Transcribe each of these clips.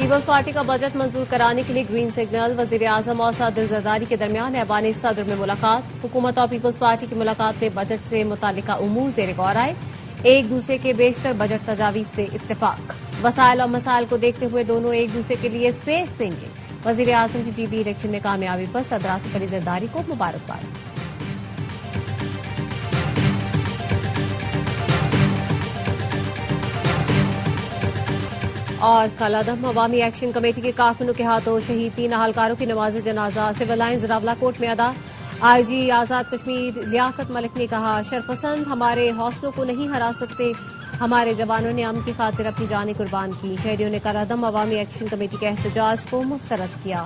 Peoples party کا budget منظور کرانے کے لیے گرین سگنل، وزیر اعظم اور صدر زرداری کے درمیان ایوان صدر میں ملاقات۔ حکومت اور پیپلز پارٹی کی ملاقات میں بجٹ سے متعلقہ امور زیر غور آئے، ایک دوسرے کے بیشتر بجٹ تجاویز سے اتفاق۔ وسائل اور مسائل کو دیکھتے ہوئے دونوں ایک دوسرے کے لیے اسپیس دیں گے۔ وزیر اعظم کی جی بی الیکشن میں کامیابی پر صدر آصف علی زرداری کو مبارکباد۔ اور کالعدم عوامی ایکشن کمیٹی کے کارکنوں کے ہاتھوں شہید 3 اہلکاروں کی نماز جنازہ سول لائنز راولاکوٹ میں ادا۔ آئی جی آزاد کشمیر لیاقت ملک نے کہا، شرپسند ہمارے حوصلوں کو نہیں ہرا سکتے، ہمارے جوانوں نے امن کی خاطر اپنی جانیں قربان کی۔ شہریوں نے کالعدم عوامی ایکشن کمیٹی کے احتجاج کو مسترد کیا۔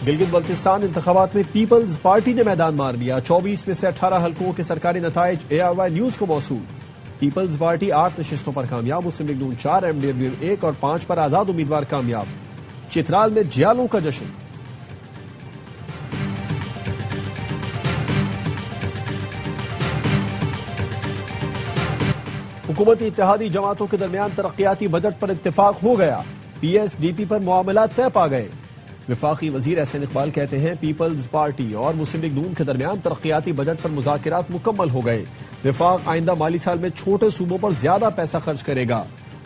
گلگت بلتستان انتخابات میں پیپلز پارٹی نے میدان مار لیا، 24 میں سے 18 حلقوں کے سرکاری نتائج ARY نیوز کو موصول۔ پیپلز پارٹی 8 نشستوں پر کامیاب، مسلم لیگ نون 4، MDMU 1 اور 5 پر آزاد امیدوار کامیاب۔ چترال میں جیالوں کا جشن۔ حکومتی اتحادی جماعتوں کے درمیان ترقیاتی بجٹ پر اتفاق ہو گیا، PSDP پر معاملات طے پا گئے۔ وفاقی وزیر احسن اقبال کہتے ہیں، پیپلز پارٹی اور مسلم لیگ نون کے درمیان ترقیاتی بجٹ پر مذاکرات مکمل ہو گئے۔ وفاق آئندہ مالی سال میں چھوٹے صوبوں پر زیادہ پیسہ خرچ کرے گا۔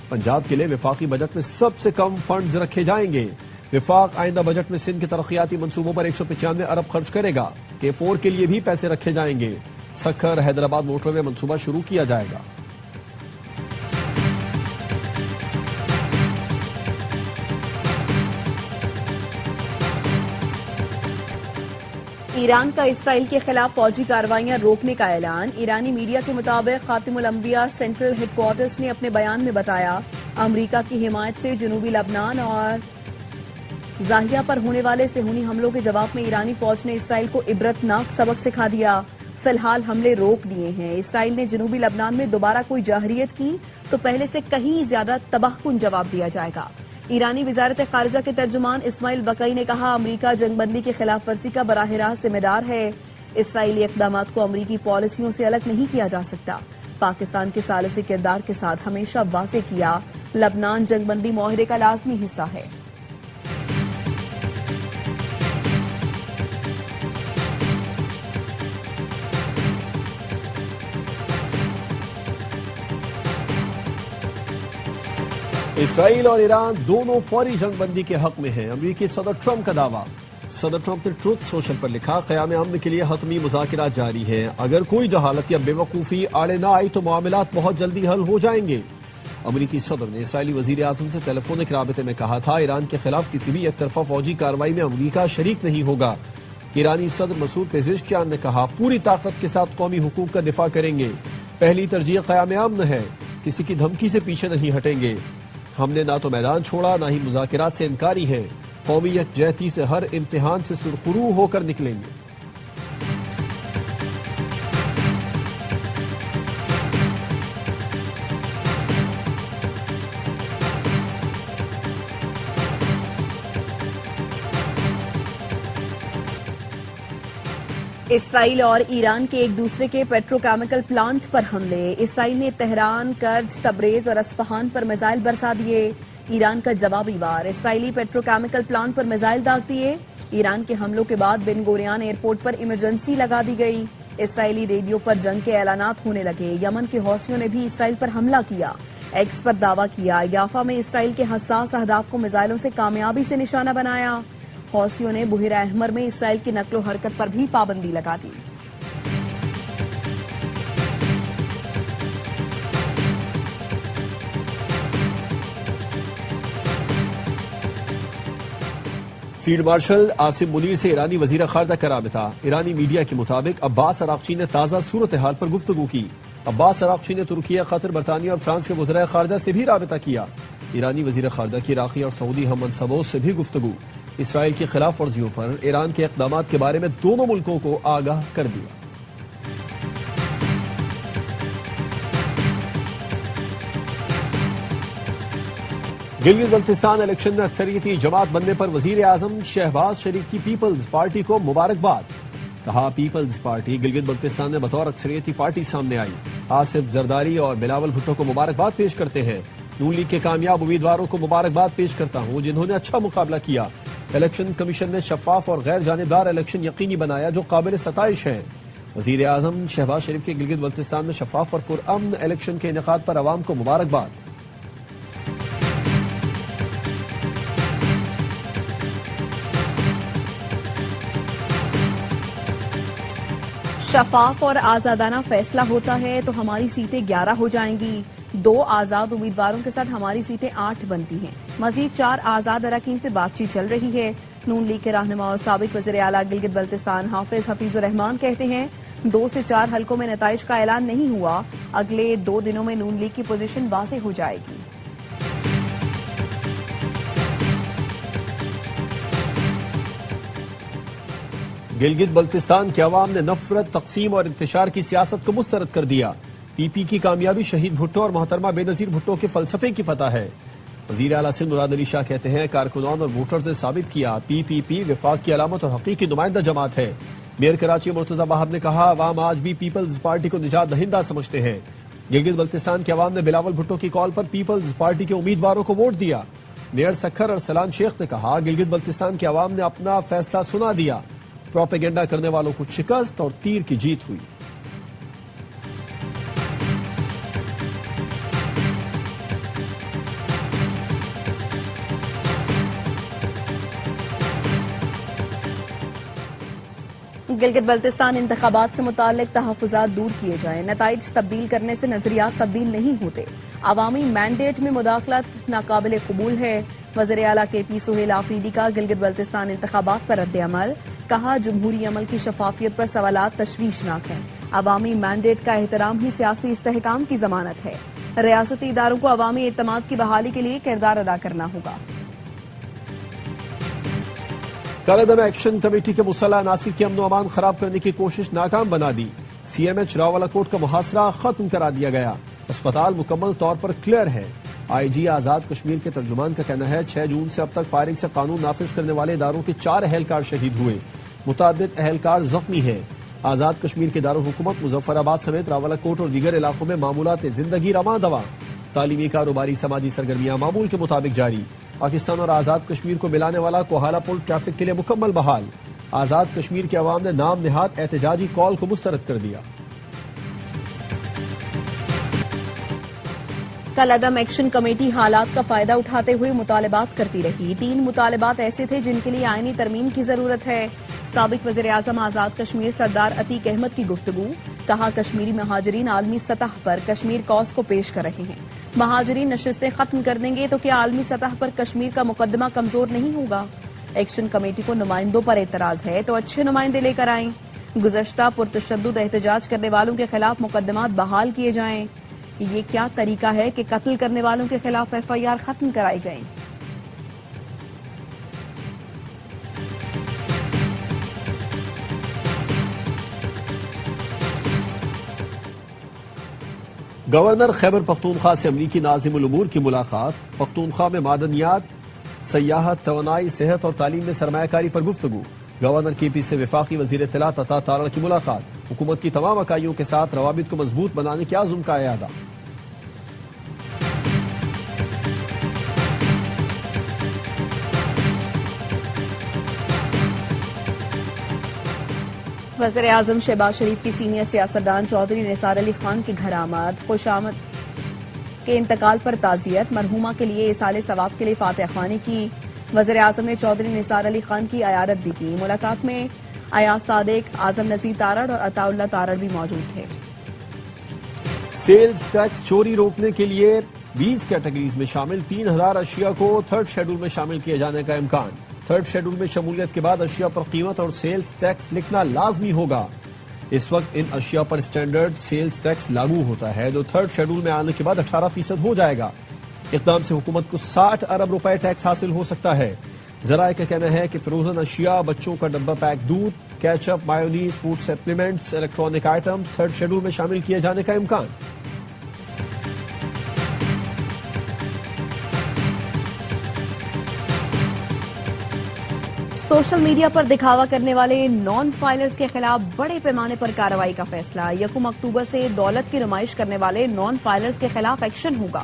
پنجاب کے لیے وفاقی بجٹ میں سب سے کم فنڈز رکھے جائیں گے۔ وفاق آئندہ بجٹ میں سندھ کے ترقیاتی منصوبوں پر 195 ارب خرچ کرے گا۔ K4 کے لیے بھی پیسے رکھے جائیں گے۔ سکھر حیدرآباد موٹر وے منصوبہ شروع کیا جائے گا۔ ایران کا اسرائیل کے خلاف فوجی کارروائیاں روکنے کا اعلان۔ ایرانی میڈیا کے مطابق خاتم الانبیاء سینٹرل ہیڈ کوارٹرز نے اپنے بیان میں بتایا، امریکا کی حمایت سے جنوبی لبنان اور زاہیہ پر ہونے والے صہیونی حملوں کے جواب میں ایرانی فوج نے اسرائیل کو عبرتناک سبق سکھا دیا۔ فی الحال حملے روک دیے ہیں۔ اسرائیل نے جنوبی لبنان میں دوبارہ کوئی جارحیت کی تو پہلے سے کہیں زیادہ تباہ کن جواب دیا جائے گا۔ ایرانی وزارت خارجہ کے ترجمان اسماعیل بقئی نے کہا، امریکہ جنگ بندی کی خلاف ورزی کا براہ راست ذمہ دار ہے۔ اسرائیلی اقدامات کو امریکی پالیسیوں سے الگ نہیں کیا جا سکتا۔ پاکستان کے ثالثی کردار کے ساتھ ہمیشہ واضح کیا، لبنان جنگ بندی معاہدے کا لازمی حصہ ہے۔ اسرائیل اور ایران دونوں فوری جنگ بندی کے حق میں ہیں، امریکی صدر ٹرمپ کا دعویٰ۔ صدر ٹرمپ نے ٹروتھ سوشل پر لکھا، قیام امن کے لیے حتمی مذاکرات جاری ہیں، اگر کوئی جہالت یا بے وقوفی آڑے نہ آئی تو معاملات بہت جلدی حل ہو جائیں گے۔ امریکی صدر نے اسرائیلی وزیر اعظم سے ٹیلی فونک رابطے میں کہا تھا، ایران کے خلاف کسی بھی یک طرفہ فوجی کارروائی میں امریکہ شریک نہیں ہوگا۔ ایرانی صدر مسعود پزشکیان نے کہا، پوری طاقت کے ساتھ قومی حقوق کا دفاع کریں گے، پہلی ترجیح قیام امن ہے، کسی کی دھمکی سے پیچھے نہیں ہٹیں گے۔ ہم نے نہ تو میدان چھوڑا نہ ہی مذاکرات سے انکاری ہے، قومی یکجہتی سے ہر امتحان سے سرخرو ہو کر نکلیں گے۔ اسرائیل اور ایران کے ایک دوسرے کے پیٹروکیمیکل پلانٹ پر حملے۔ اسرائیل نے تہران، کرج، تبریز اور اصفہان پر میزائل برسا دیے۔ ایران کا جوابی وار، اسرائیلی پیٹروکیمیکل پلانٹ پر میزائل داغ دیے۔ ایران کے حملوں کے بعد بن گوریان ایئرپورٹ پر ایمرجنسی لگا دی گئی۔ اسرائیلی ریڈیو پر جنگ کے اعلانات ہونے لگے۔ یمن کے حوثیوں نے بھی اسرائیل پر حملہ کیا، ایکس پر دعویٰ کیا۔ یافا میں اسرائیل کے حساس اہداف کو میزائلوں سے کامیابی سے نشانہ بنایا۔ حوثیوں نے بحیرہ احمر میں اسرائیل کی نقل و حرکت پر بھی پابندی لگا دی۔ فیلڈ مارشل عاصم منیر سے ایرانی وزیر خارجہ کا رابطہ۔ ایرانی میڈیا کے مطابق عباس عراقچی نے تازہ صورتحال پر گفتگو کی۔ عباس عراقچی نے ترکیہ، قطر، برطانیہ اور فرانس کے وزرائے خارجہ سے بھی رابطہ کیا۔ ایرانی وزیر خارجہ کی عراقی اور سعودی ہم منصبوں سے بھی گفتگو۔ اسرائیل کی خلاف ورزیوں پر ایران کے اقدامات کے بارے میں دونوں ملکوں کو آگاہ کر دیا۔ گلگت بلتستان الیکشن میں اکثریتی جماعت بننے پر وزیر اعظم شہباز شریف کی پیپلز پارٹی کو مبارکباد۔ کہا، پیپلز پارٹی گلگت بلتستان میں بطور اکثریتی پارٹی سامنے آئی۔ آصف زرداری اور بلاول بھٹو کو مبارکباد پیش کرتے ہیں۔ نون لیگ کے کامیاب امیدواروں کو مبارکباد پیش کرتا ہوں جنہوں نے اچھا مقابلہ کیا۔ الیکشن کمیشن نے شفاف اور غیر جانبدار الیکشن یقینی بنایا جو قابل ستائش ہیں۔ وزیر اعظم شہباز شریف کے گلگت بلتستان میں شفاف اور پرامن الیکشن کے انعقاد پر عوام کو مبارکباد۔ شفاف اور آزادانہ فیصلہ ہوتا ہے تو ہماری سیٹیں 11 ہو جائیں گی۔ 2 آزاد امیدواروں کے ساتھ ہماری سیٹیں 8 بنتی ہیں۔ مزید 4 آزاد اراکین سے بات چیت چل رہی ہے۔ نون لیگ کے رہنما اور سابق وزیر اعلیٰ گلگت بلتستان حافظ حفیظ الرحمان کہتے ہیں 2 سے 4 حلقوں میں نتائج کا اعلان نہیں ہوا، اگلے 2 دنوں میں نون لیگ کی پوزیشن واضح ہو جائے گی۔ گلگت بلتستان کے عوام نے نفرت، تقسیم اور انتشار کی سیاست کو مسترد کر دیا۔ پی پی کی کامیابی شہید بھٹو اور محترمہ بے نظیر بھٹو کے فلسفے کی فتح ہے۔ وزیر اعلیٰ سندھ مراد علی شاہ کہتے ہیں کارکنان اور ووٹرز نے ثابت کیا پی پی پی وفاق کی علامت اور حقیقی نمائندہ جماعت ہے۔ میئر کراچی مرتضی بہاب نے کہا عوام آج بھی پیپلز پارٹی کو نجات دہندہ سمجھتے ہیں۔ گلگت بلتستان کے عوام نے بلاول بھٹو کی کال پر پیپلز پارٹی کے امیدواروں کو ووٹ دیا۔ میئر سکھر ارسلان شیخ نے کہا گلگت بلتستان کے عوام نے اپنا فیصلہ سنا دیا، پروپیگنڈا کرنے والوں کو شکست اور تیر کی جیت ہوئی۔ گلگت بلتستان انتخابات سے متعلق تحفظات دور کیے جائیں، نتائج تبدیل کرنے سے نظریات تبدیل نہیں ہوتے، عوامی مینڈیٹ میں مداخلت ناقابل قبول ہے۔ وزیر اعلیٰ کے پی سہیل آفریدی کا گلگت بلتستان انتخابات پر رد عمل، کہا جمہوری عمل کی شفافیت پر سوالات تشویشناک ہیں، عوامی مینڈیٹ کا احترام ہی سیاسی استحکام کی ضمانت ہے، ریاستی اداروں کو عوامی اعتماد کی بحالی کے لیے کردار ادا کرنا ہوگا۔ کالعدم ایکشن کمیٹی کے مسلح عناصر کی امن و امان خراب کرنے کی کوشش ناکام بنا دی، سی ایم ایچ راولاکوٹ کا محاصرہ ختم کرا دیا گیا، اسپتال مکمل طور پر کلیئر ہے۔ آئی جی آزاد کشمیر کے ترجمان کا کہنا ہے 6 جون سے اب تک فائرنگ سے قانون نافذ کرنے والے اداروں کے 4 اہلکار شہید ہوئے، متعدد اہلکار زخمی ہیں۔ آزاد کشمیر کے دارالحکومت مظفر آباد سمیت راولاکوٹ اور دیگر علاقوں میں معمولات زندگی رواں دواں، تعلیمی کاروباری سماجی سرگرمیاں معمول کے مطابق جاری۔ پاکستان اور آزاد کشمیر کو ملانے والا کوہالہ پل ٹریفک کے لیے مکمل بحال، آزاد کشمیر کے عوام نے نام نہاد احتجاجی کال کو مسترد کر دیا۔ کالعدم ایکشن کمیٹی حالات کا فائدہ اٹھاتے ہوئے مطالبات کرتی رہی، 3 مطالبات ایسے تھے جن کے لیے آئینی ترمیم کی ضرورت ہے۔ سابق وزیر اعظم آزاد کشمیر سردار عتیق احمد کی گفتگو، کہا کشمیری مہاجرین عالمی سطح پر کشمیر کاز کو پیش کر رہے ہیں، مہاجرین نشستیں ختم کر دیں گے تو کیا عالمی سطح پر کشمیر کا مقدمہ کمزور نہیں ہوگا؟ ایکشن کمیٹی کو نمائندوں پر اعتراض ہے تو اچھے نمائندے لے کر آئیں، گزشتہ پرتشدد احتجاج کرنے والوں کے خلاف مقدمات بحال کیے جائیں۔ یہ کیا طریقہ ہے کہ قتل کرنے والوں کے خلاف ایف آئی آر ختم کرائی گئی؟ گورنر خیبر پختونخوا سے امریکی ناظم الامور کی ملاقات، پختونخوا میں معدنیات، سیاحت، توانائی، صحت اور تعلیم میں سرمایہ کاری پر گفتگو، گورنر کے پی سے وفاقی وزیر اطلاعات عطا تارڑ کی ملاقات، حکومت کی تمام اکائیوں کے ساتھ روابط کو مضبوط بنانے کے عزم کا اعادہ۔ وزیر اعظم شہباز شریف کی سینئر سیاستدان چودھری نثار علی خان کے گھر آمد، خوش آمد کے انتقال پر تعزیت، مرحومہ کے لیے ایصال ثواب کے لیے فاتحہ خوانی کی۔ وزیر اعظم نے چودھری نثار علی خان کی عیادت بھی کی۔ ملاقات میں ایاز صادق، اعظم نذیر تارڑ اور عطا اللہ تارڑ بھی موجود تھے۔ سیلز ٹیکس چوری روکنے کے لیے 20 کیٹیگریز میں شامل 3000 اشیاء کو 3rd شیڈول میں شامل کیے جانے کا امکان۔ 3rd شیڈول میں شمولیت کے بعد اشیاء پر قیمت اور سیلز ٹیکس لکھنا لازمی ہوگا۔ اس وقت ان اشیاء پر اسٹینڈرڈ سیلز ٹیکس لاگو ہوتا ہے جو 3rd شیڈول میں آنے کے بعد 18% ہو جائے گا۔ اقدام سے حکومت کو 60 ارب روپے ٹیکس حاصل ہو سکتا ہے۔ ذرائع کا کہنا ہے کہ فروزن اشیاء، بچوں کا ڈبہ پیک دودھ، ketchup, mayonnaise, food supplements, electronic items 3rd schedule میں شامل کیے جانے کا امکان۔ سوشل میڈیا پر دکھاوا کرنے والے نان فائلرز کے خلاف بڑے پیمانے پر کارروائی کا فیصلہ۔ 1 اکتوبر سے دولت کی نمائش کرنے والے نان فائلرز کے خلاف ایکشن ہوگا۔